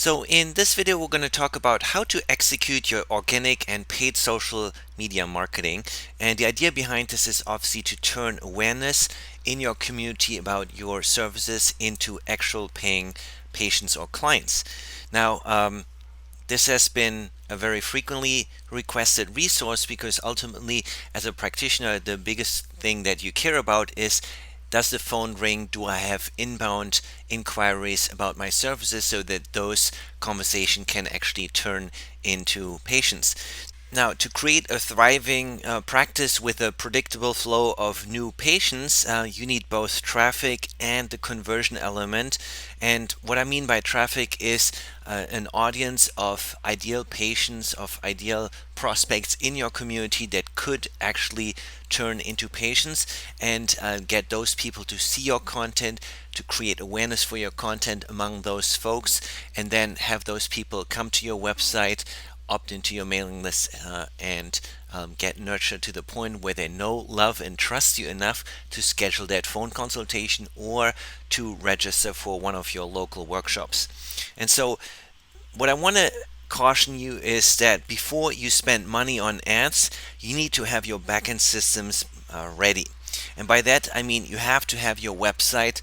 So in this video, we're going to talk about how to execute your organic and paid social media marketing. And the idea behind this is obviously to turn awareness in your community about your services into actual paying patients or clients. Now, this has been a very frequently requested resource because ultimately, as a practitioner, the biggest thing that you care about is, does the phone ring? Do I have inbound inquiries about my services so that those conversations can actually turn into patients? Now, to create a thriving practice with a predictable flow of new patients, you need both traffic and the conversion element. And what I mean by traffic is an audience of ideal patients, of ideal prospects in your community that could actually turn into patients, and get those people to see your content, to create awareness for your content among those folks, and then have those people come to your website, opt into your mailing list, and get nurtured to the point where they know, love, and trust you enough to schedule that phone consultation or to register for one of your local workshops. And so, what I want to caution you is that before you spend money on ads, you need to have your backend systems ready. And by that, I mean you have to have your website,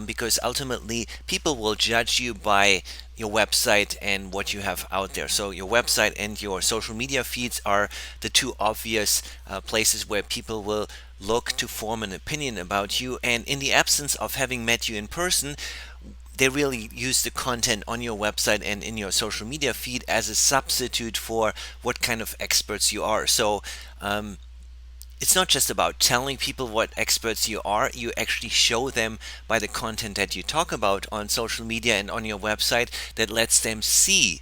because ultimately people will judge you by your website and what you have out there. So your website and your social media feeds are the two obvious places where people will look to form an opinion about you. And in the absence of having met you in person, they really use the content on your website and in your social media feed as a substitute for what kind of experts you are. So it's not just about telling people what experts you are, you actually show them by the content that you talk about on social media and on your website that lets them see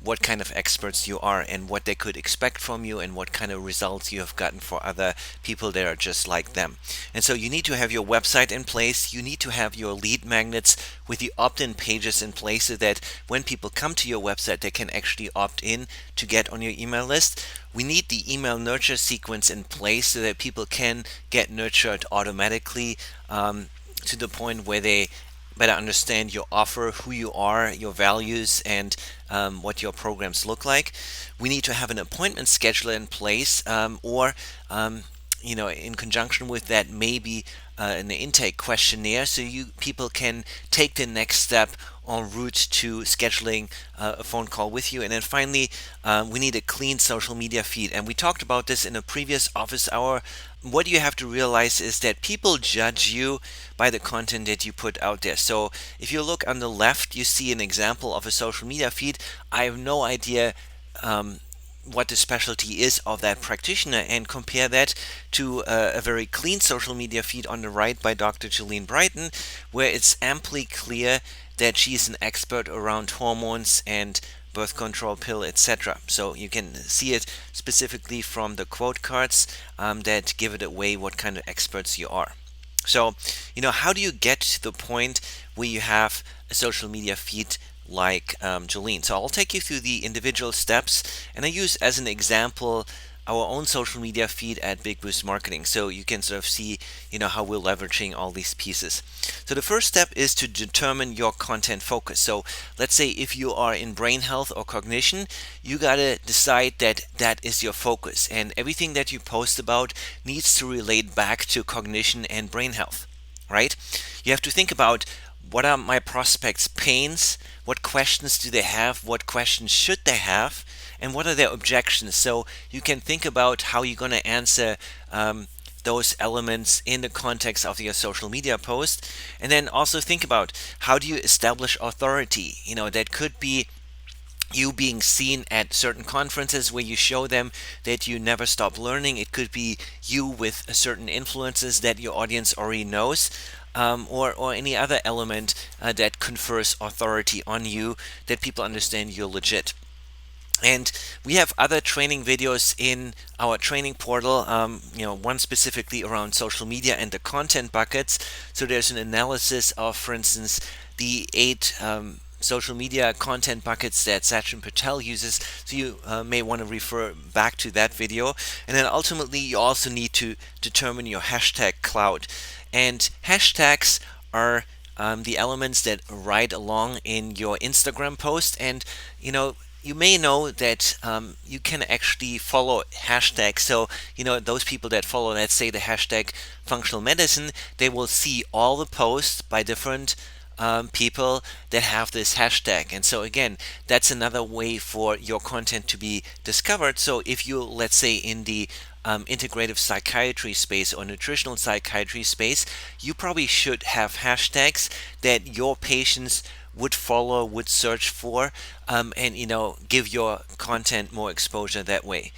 what kind of experts you are and what they could expect from you and what kind of results you have gotten for other people that are just like them. And so you need to have your website in place. You need to have your lead magnets with the opt-in pages in place so that when people come to your website, they can actually opt in to get on your email list. We need the email nurture sequence in place so that people can get nurtured automatically, to the point where they better understand your offer, who you are, your values, and what your programs look like. We need to have an appointment scheduler in place, or in conjunction with that, maybe an intake questionnaire, so you people can take the next step en route to scheduling a phone call with you. And then finally, we need a clean social media feed. And we talked about this in a previous office hour. What you have to realize is that people judge you by the content that you put out there. So if you look on the left, you see an example of a social media feed. I have no idea what the specialty is of that practitioner, and compare that to a very clean social media feed on the right by Dr. Jolene Brighton, where it's amply clear that she's an expert around hormones and birth control pill, etc. So you can see it specifically from the quote cards that give it away what kind of experts you are. So, how do you get to the point where you have a social media feed like Jolene? So I'll take you through the individual steps, and I use as an example our own social media feed at Big Boost Marketing, so you can sort of see how we're leveraging all these pieces. So the first step is to determine your content focus. So let's say if you are in brain health or cognition, you gotta decide that that is your focus, and everything that you post about needs to relate back to cognition and brain health, right? You have to think about, what are my prospects' pains? What questions do they have? What questions should they have? And what are their objections? So you can think about how you're going to answer those elements in the context of your social media post. And then also think about, how do you establish authority? That could be you being seen at certain conferences where you show them that you never stop learning. It could be you with certain influences that your audience already knows, or any other element that confers authority on you, that people understand you're legit. And we have other training videos in our training portal, one specifically around social media and the content buckets. So there's an analysis of, for instance, the 8 social media content buckets that Sachin Patel uses. So you may want to refer back to that video. And then ultimately, you also need to determine your hashtag cloud. And hashtags are the elements that ride along in your Instagram post. And you may know that you can actually follow hashtags. So those people that follow, let's say, the hashtag functional medicine, they will see all the posts by different people that have this hashtag. And so again, that's another way for your content to be discovered. So if you, let's say, in the integrative psychiatry space or nutritional psychiatry space, you probably should have hashtags that your patients would follow, would search for, and give your content more exposure that way.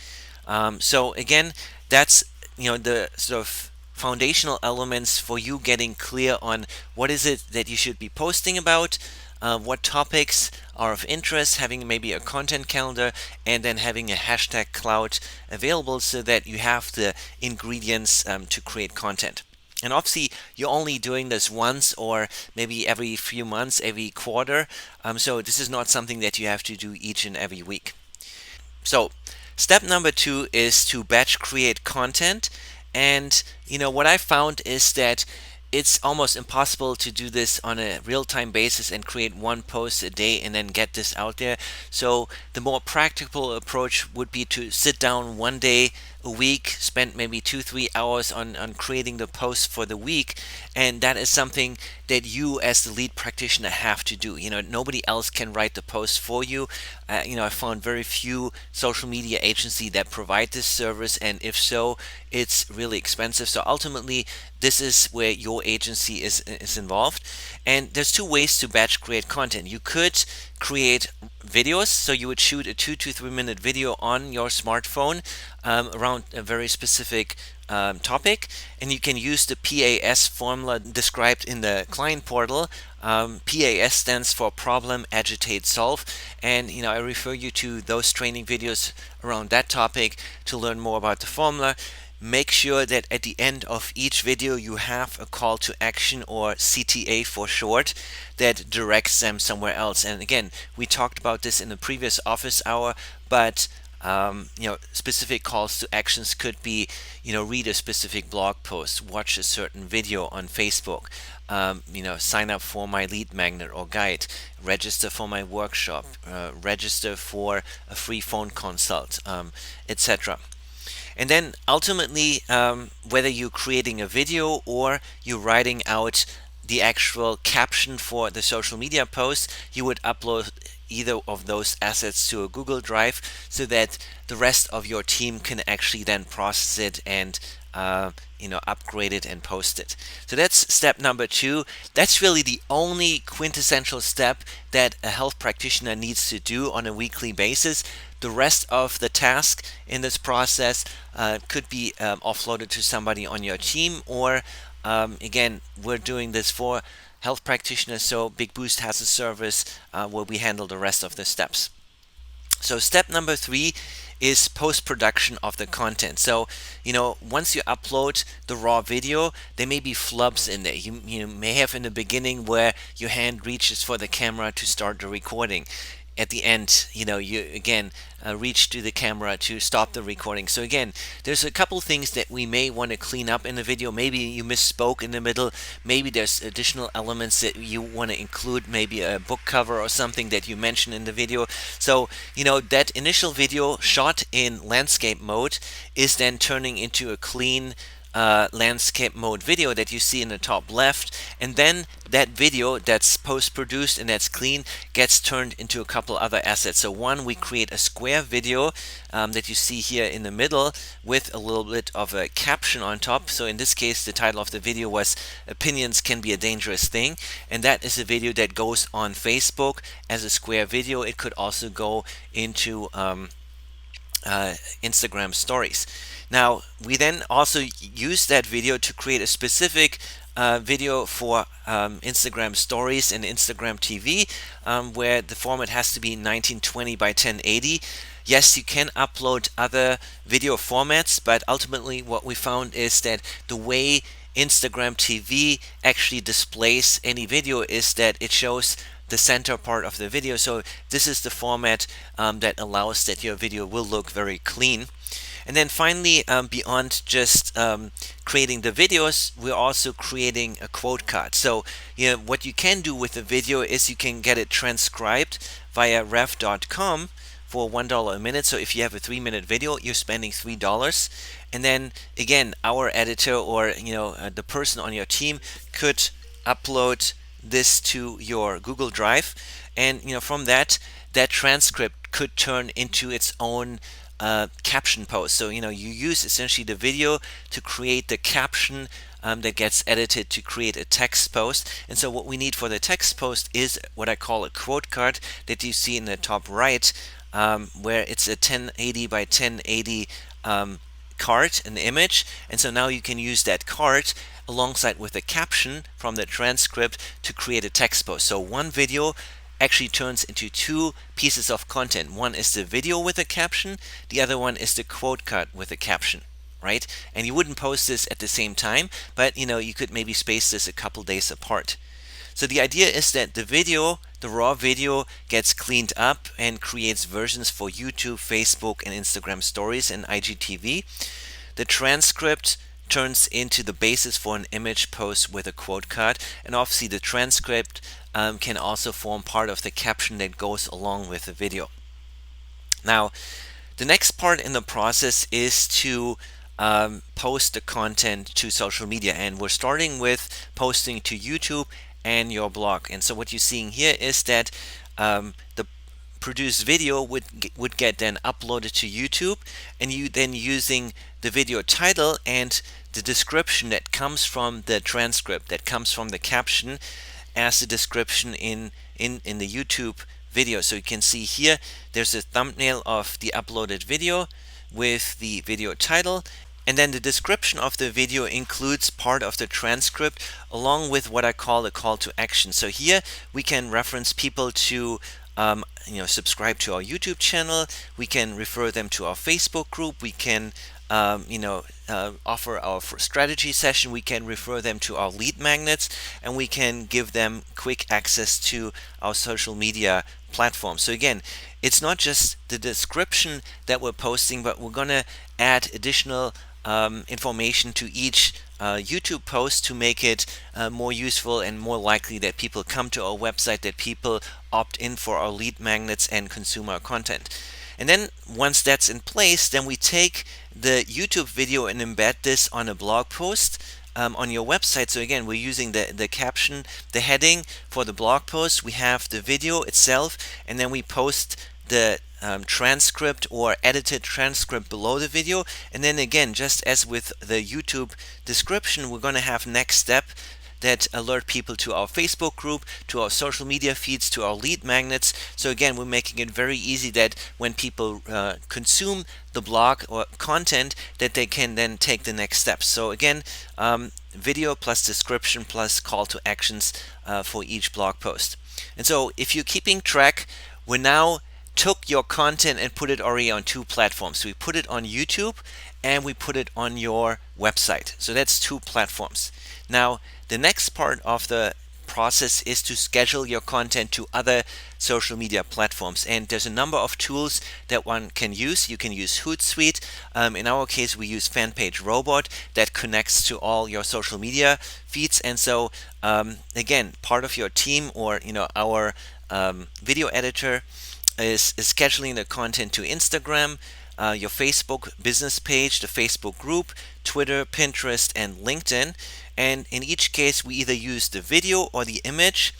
So again, that's the sort of foundational elements for you getting clear on what is it that you should be posting about, what topics are of interest, having maybe a content calendar, and then having a hashtag cloud available so that you have the ingredients to create content. And obviously, you're only doing this once or maybe every few months, every quarter. So this is not something that you have to do each and every week. So, step number 2 is to batch create content. And what I found is that it's almost impossible to do this on a real-time basis and create one post a day and then get this out there. So the more practical approach would be to sit down one day a week, spend maybe 2-3 hours on creating the post for the week, and that is something that you as the lead practitioner have to do. Nobody else can write the post for you. I found very few social media agencies that provide this service, and if so, it's really expensive. So ultimately, this is where your agency is involved. And there's two ways to batch create content. You could create videos, so you would shoot a 2 to 3 minute video on your smartphone around a very specific topic, and you can use the PAS formula described in the client portal. PAS stands for problem, agitate, solve, and I refer you to those training videos around that topic to learn more about the formula. Make sure that at the end of each video you have a call to action, or CTA for short, that directs them somewhere else. And again, we talked about this in the previous office hour, but specific calls to actions could be, read a specific blog post, watch a certain video on Facebook, sign up for my lead magnet or guide, register for my workshop, register for a free phone consult, etc. And then ultimately, whether you're creating a video or you're writing out the actual caption for the social media post, you would upload either of those assets to a Google Drive so that the rest of your team can actually then process it and upgrade it and post it. So that's step number 2. That's really the only quintessential step that a health practitioner needs to do on a weekly basis. The rest of the task in this process could be offloaded to somebody on your team, or again, we're doing this for health practitioners, so Big Boost has a service where we handle the rest of the steps. So step number 3 is post-production of the content. So once you upload the raw video, there may be flubs in there. You may have in the beginning where your hand reaches for the camera to start the recording. At the end, you again reach to the camera to stop the recording. So again, there's a couple things that we may want to clean up in the video. Maybe you misspoke in the middle. Maybe there's additional elements that you want to include, maybe a book cover or something that you mentioned in the video. So that initial video shot in landscape mode is then turning into a clean landscape mode video that you see in the top left, and then that video that's post-produced and that's clean gets turned into a couple other assets. So one, we create a square video that you see here in the middle with a little bit of a caption on top. So in this case, the title of the video was "Opinions Can Be a Dangerous Thing," and that is a video that goes on Facebook as a square video. It could also go into Instagram stories. Now, we then also use that video to create a specific video for Instagram stories and Instagram TV, where the format has to be 1920 by 1080. Yes, you can upload other video formats, but ultimately what we found is that the way Instagram TV actually displays any video is that it shows the center part of the video. So this is the format that allows that your video will look very clean. And then finally, beyond just creating the videos, we're also creating a quote card. So, what you can do with the video is you can get it transcribed via rev.com for $1 a minute. So if you have a 3-minute video, you're spending $3. And then again, our editor or the person on your team could upload this to your Google Drive, and from that transcript could turn into its own caption post. So you use essentially the video to create the caption that gets edited to create a text post. And so what we need for the text post is what I call a quote card that you see in the top right, where it's a 1080 by 1080 card, an image. And so now you can use that card alongside with a caption from the transcript to create a text post. So one video actually turns into two pieces of content. One is the video with a caption, the other one is the quote card with a caption, right? And you wouldn't post this at the same time, but you could maybe space this a couple days apart. So the idea is that the raw video gets cleaned up and creates versions for YouTube, Facebook, and Instagram stories and IGTV. The transcript turns into the basis for an image post with a quote card, and obviously the transcript can also form part of the caption that goes along with the video. Now, the next part in the process is to post the content to social media, and we're starting with posting to YouTube and your blog. And so what you're seeing here is that the produced video would get then uploaded to YouTube, and you then using the video title and the description that comes from the transcript, that comes from the caption, as the description in the YouTube video. So you can see here there's a thumbnail of the uploaded video with the video title, and then the description of the video includes part of the transcript along with what I call a call to action. So here we can reference people to subscribe to our YouTube channel. We can refer them to our Facebook group. We can offer our strategy session. We can refer them to our lead magnets, and we can give them quick access to our social media platform. So again, it's not just the description that we're posting, but we're going to add additional information to each YouTube post to make it more useful and more likely that people come to our website, that people opt in for our lead magnets and consume our content. And then once that's in place, then we take the YouTube video and embed this on a blog post on your website. So again, we're using the caption, the heading for the blog post. We have the video itself, and then we post the transcript or edited transcript below the video. And then again, just as with the YouTube description, we're going to have next step that alert people to our Facebook group, to our social media feeds, to our lead magnets. So again, we're making it very easy that when people consume the blog or content, that they can then take the next steps. So again, video plus description plus call to actions for each blog post. And so if you're keeping track, we now took your content and put it already on two platforms. So we put it on YouTube and we put it on your website. So that's two platforms. Now, the next part of the process is to schedule your content to other social media platforms. And there's a number of tools that one can use. You can use Hootsuite. In our case, we use FanPage Robot that connects to all your social media feeds. And so, again, part of your team or our video editor is scheduling the content to Instagram, your Facebook business page, the Facebook group, Twitter, Pinterest, and LinkedIn. And in each case, we either use the video or the image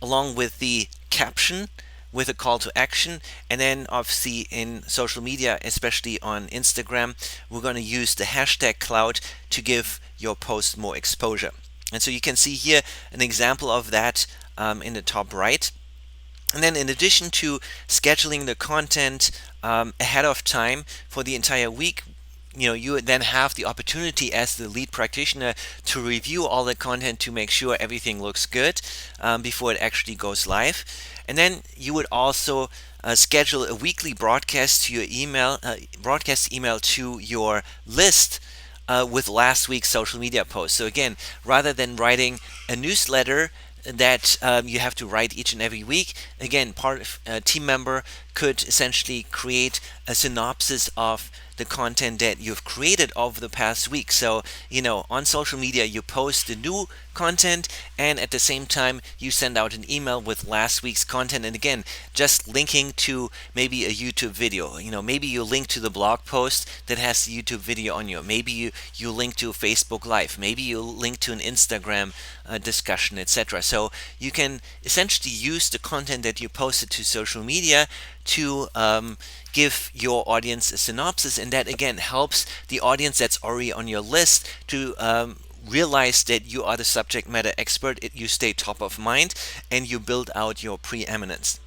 along with the caption with a call to action. And then obviously in social media, especially on Instagram, we're going to use the hashtag cloud to give your post more exposure. And so you can see here an example of that in the top right. And then in addition to scheduling the content ahead of time for the entire week, you then have the opportunity as the lead practitioner to review all the content to make sure everything looks good before it actually goes live. And then you would also schedule a weekly broadcast to your broadcast email to your list with last week's social media post. So again, rather than writing a newsletter that you have to write each and every week, again, part of a team member could essentially create a synopsis of the content that you've created over the past week. So, on social media, you post the new content, and at the same time, you send out an email with last week's content. And again, just linking to maybe a YouTube video. Maybe you link to the blog post that has the YouTube video on you. Maybe you link to Facebook Live. Maybe you link to an Instagram discussion, etc. So you can essentially use the content that you posted to social media to give your audience a synopsis, and that again helps the audience that's already on your list to realize that you are the subject matter expert. You stay top of mind, and you build out your preeminence.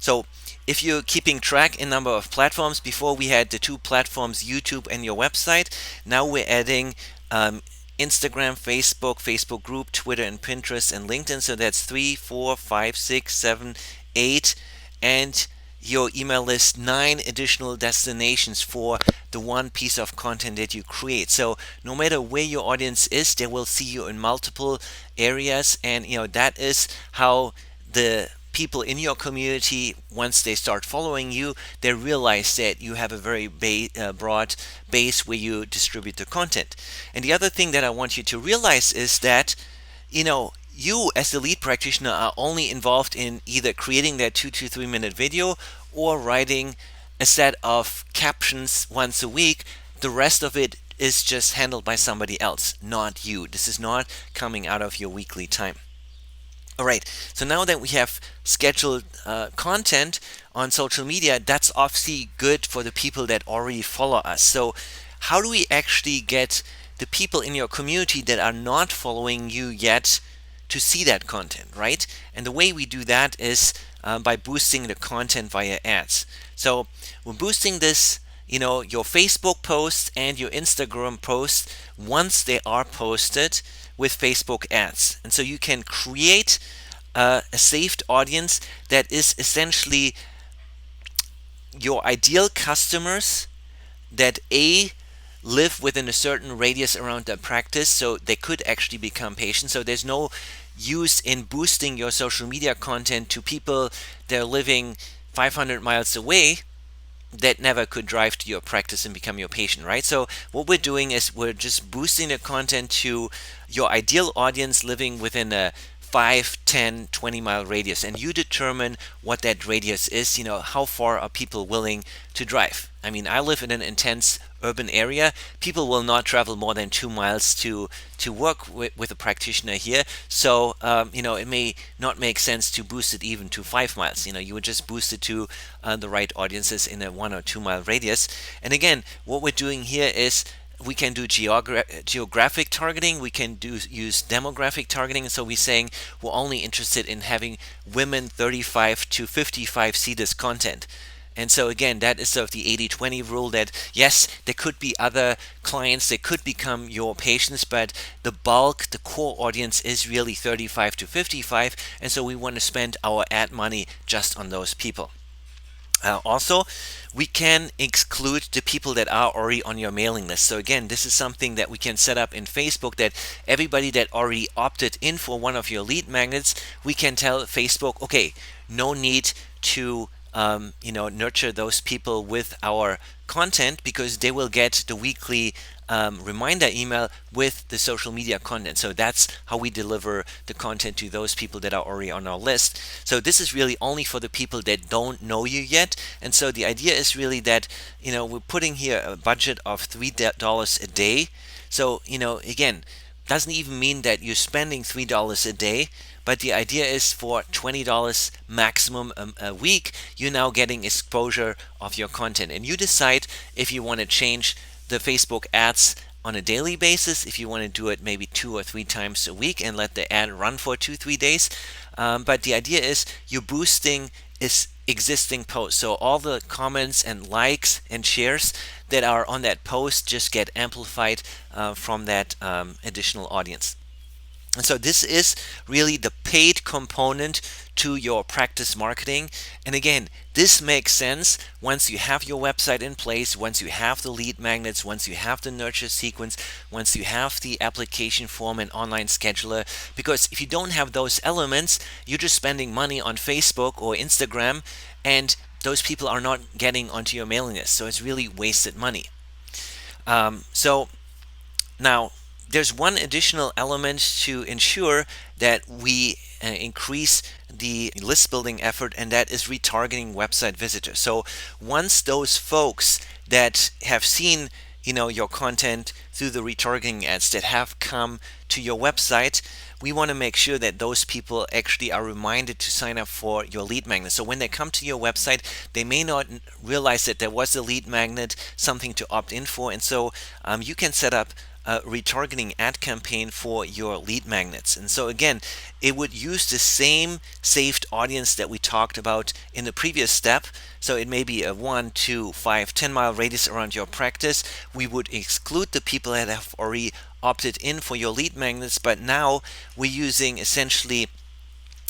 So if you're keeping track in number of platforms, before we had the two platforms, YouTube and your website. Now we're adding Instagram, Facebook group, Twitter, and Pinterest, and LinkedIn. So that's 3, 4, 5, 6, 7, 8, and your email list, 9 additional destinations for the one piece of content that you create. So no matter where your audience is, they will see you in multiple areas, and that is how the people in your community, once they start following you, they realize that you have a very broad base where you distribute the content. And the other thing that I want you to realize is that you as the lead practitioner are only involved in either creating that 2 to 3 minute video or writing a set of captions once a week. The rest of it is just handled by somebody else, not you. This is not coming out of your weekly time. All right, so now that we have scheduled content on social media, that's obviously good for the people that already follow us. So how do we actually get the people in your community that are not following you yet to see that content, right? And the way we do that is by boosting the content via ads. So we're boosting this, your Facebook posts and your Instagram posts once they are posted with Facebook ads. And so you can create a saved audience that is essentially your ideal customers that live within a certain radius around their practice, so they could actually become patients. So there's no use in boosting your social media content to people that are living 500 miles away that never could drive to your practice and become your patient, right? So what we're doing is we're just boosting the content to your ideal audience living within a 5, 10, 20 mile radius, and you determine what that radius is. How far are people willing to drive? I mean, I live in an intense urban area. People will not travel more than 2 miles to work with a practitioner here. So it may not make sense to boost it even to 5 miles. You would just boost it to the right audiences in a 1 or 2 mile radius. And again, what we're doing here is we can do geographic targeting. We can use demographic targeting. So we're saying we're only interested in having women 35 to 55 see this content. And so again, that is sort of the 80-20 rule, that yes, there could be other clients that could become your patients, but the bulk, the core audience is really 35 to 55. And so we want to spend our ad money just on those people. Also, we can exclude the people that are already on your mailing list. So again, this is something that we can set up in Facebook, that everybody that already opted in for one of your lead magnets, we can tell Facebook, okay, no need to nurture those people with our content, because they will get the weekly reminder email with the social media content. So that's how we deliver the content to those people that are already on our list. So this is really only for the people that don't know you yet. And so the idea is really that we're putting here a budget of $3 a day. So again, doesn't even mean that you're spending $3 a day, but the idea is for $20 maximum a week, you're now getting exposure of your content. And you decide if you want to change the Facebook ads on a daily basis, if you want to do it maybe 2 or 3 times a week and let the ad run for 2-3 days. But the idea is you're boosting existing posts. So all the comments and likes and shares that are on that post just get amplified from that additional audience. And so this is really the paid component to your practice marketing. And again, this makes sense once you have your website in place, once you have the lead magnets, once you have the nurture sequence, once you have the application form and online scheduler. Because if you don't have those elements, you're just spending money on Facebook or Instagram, and those people are not getting onto your mailing list. So it's really wasted money. So now, there's one additional element to ensure that we increase the list building effort, and that is retargeting website visitors. So once those folks that have seen your content through the retargeting ads that have come to your website, we want to make sure that those people actually are reminded to sign up for your lead magnet. So when they come to your website, they may not realize that there was a lead magnet, something to opt in for, and so you can set up a retargeting ad campaign for your lead magnets. And so again, it would use the same saved audience that we talked about in the previous step. So it may be a 1, 2, 5, 10-mile radius around your practice. We would exclude the people that have already opted in for your lead magnets, but now we're using essentially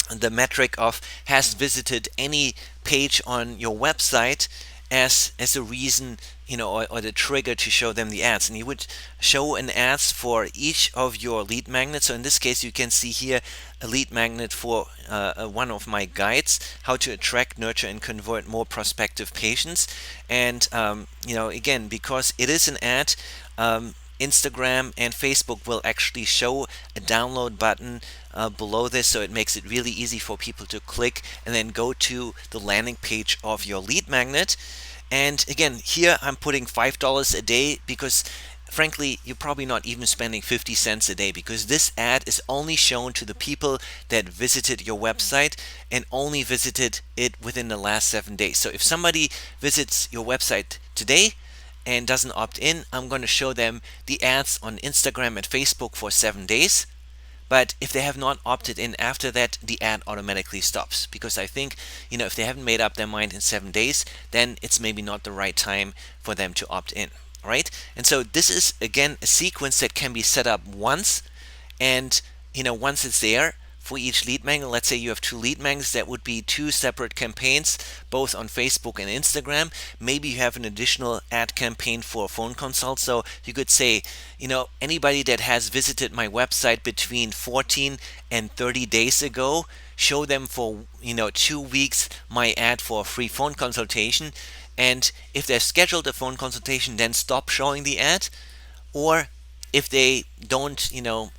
the metric of has visited any page on your website as a reason, or the trigger to show them the ads. And you would show an ads for each of your lead magnets. So in this case, you can see here a lead magnet for one of my guides, how to attract, nurture, and convert more prospective patients. And again, because it is an ad, Instagram and Facebook will actually show a download button below this, so it makes it really easy for people to click and then go to the landing page of your lead magnet. And again, here I'm putting $5 a day because frankly, you're probably not even spending 50 cents a day, because this ad is only shown to the people that visited your website and only visited it within the last 7 days. So if somebody visits your website today and doesn't opt in, I'm going to show them the ads on Instagram and Facebook for 7 days. But if they have not opted in after that, the ad automatically stops, because I think, if they haven't made up their mind in 7 days, then it's maybe not the right time for them to opt in, right? And so this is again a sequence that can be set up once, and once it's there for each lead magnet, let's say you have 2 lead magnets, that would be 2 separate campaigns, both on Facebook and Instagram. Maybe you have an additional ad campaign for a phone consult. So you could say, anybody that has visited my website between 14 and 30 days ago, show them for 2 weeks my ad for a free phone consultation. And if they've scheduled a phone consultation, then stop showing the ad. Or if they don't,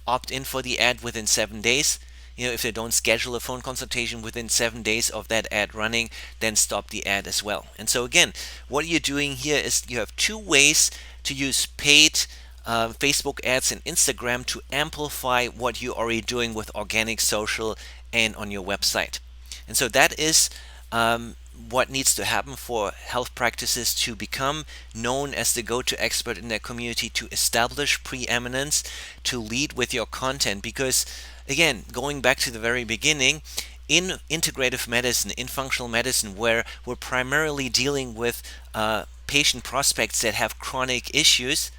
opt in for the ad within 7 days, if they don't schedule a phone consultation within 7 days of that ad running, then stop the ad as well. And so again, what you're doing here is you have 2 ways to use paid Facebook ads and Instagram to amplify what you're already doing with organic social and on your website. And so that is what needs to happen for health practices to become known as the go-to expert in their community, to establish preeminence, to lead with your content. Because again, going back to the very beginning, in integrative medicine, in functional medicine, where we're primarily dealing with patient prospects that have chronic issues,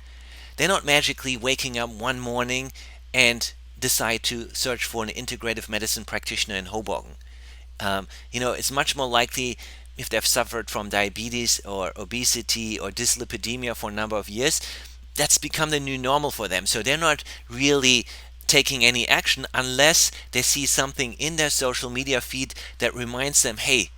they're not magically waking up one morning and decide to search for an integrative medicine practitioner in Hoboken. It's much more likely if they've suffered from diabetes or obesity or dyslipidemia for a number of years, that's become the new normal for them. So they're not really taking any action unless they see something in their social media feed that reminds them, hey,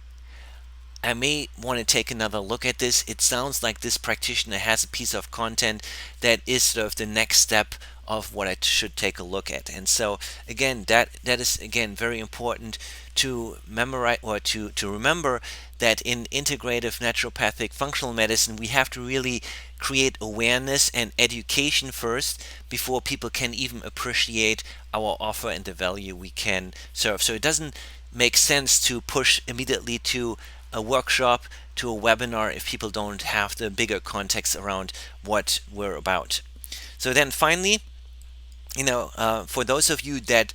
I may want to take another look at this. It sounds like this practitioner has a piece of content that is sort of the next step of what I should take a look at. And so again, that is again very important to memorize, or to remember, that in integrative naturopathic functional medicine, we have to really create awareness and education first before people can even appreciate our offer and the value we can serve. So it doesn't make sense to push immediately to a workshop, to a webinar, if people don't have the bigger context around what we're about. So then finally, for those of you that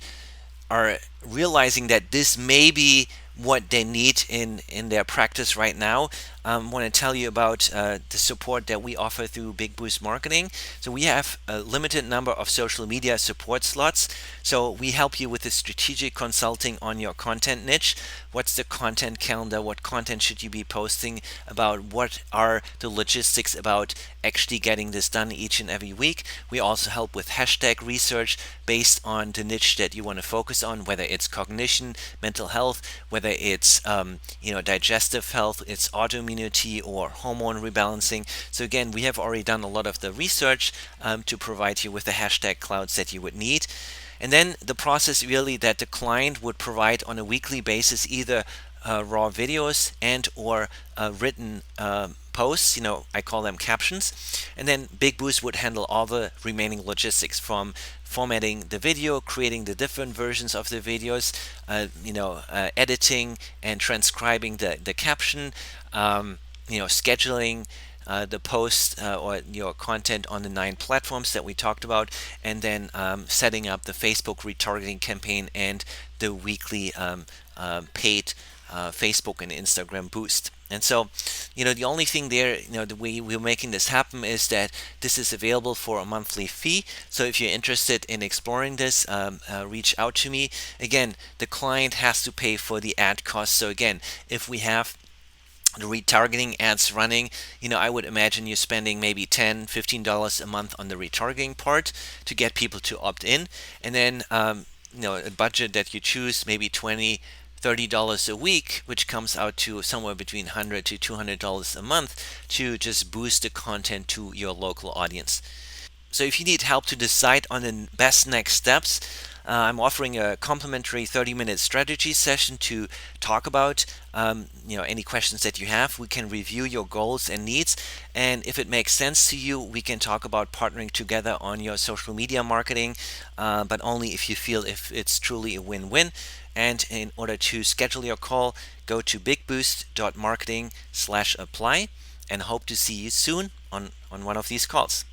are realizing that this may be what they need in their practice right now, I want to tell you about the support that we offer through Big Boost Marketing. So we have a limited number of social media support slots. So we help you with the strategic consulting on your content niche. What's the content calendar? What content should you be posting about? What are the logistics about actually getting this done each and every week? We also help with hashtag research based on the niche that you want to focus on, whether it's cognition, mental health, whether it's digestive health, it's autoimmune community or hormone rebalancing. So again, we have already done a lot of the research to provide you with the hashtag clouds that you would need. And then the process really that the client would provide on a weekly basis either raw videos and or written posts, I call them captions. And then Big Boost would handle all the remaining logistics from formatting the video, creating the different versions of the videos, editing and transcribing the caption, scheduling the post or your content on the 9 platforms that we talked about, and then setting up the Facebook retargeting campaign and the weekly paid Facebook and Instagram boost. And so, the only thing there, the way we're making this happen is that this is available for a monthly fee. So if you're interested in exploring this, reach out to me. Again, the client has to pay for the ad cost. So again, if we have the retargeting ads running, I would imagine you're spending maybe $10-15 a month on the retargeting part to get people to opt in, and then a budget that you choose, maybe $20-30 a week, which comes out to somewhere between $100 to $200 a month to just boost the content to your local audience. So if you need help to decide on the best next steps, I'm offering a complimentary 30-minute strategy session to talk about any questions that you have. We can review your goals and needs, and if it makes sense to you, we can talk about partnering together on your social media marketing, but only if you feel if it's truly a win-win. And in order to schedule your call, go to bigboost.marketing/apply, and hope to see you soon on one of these calls.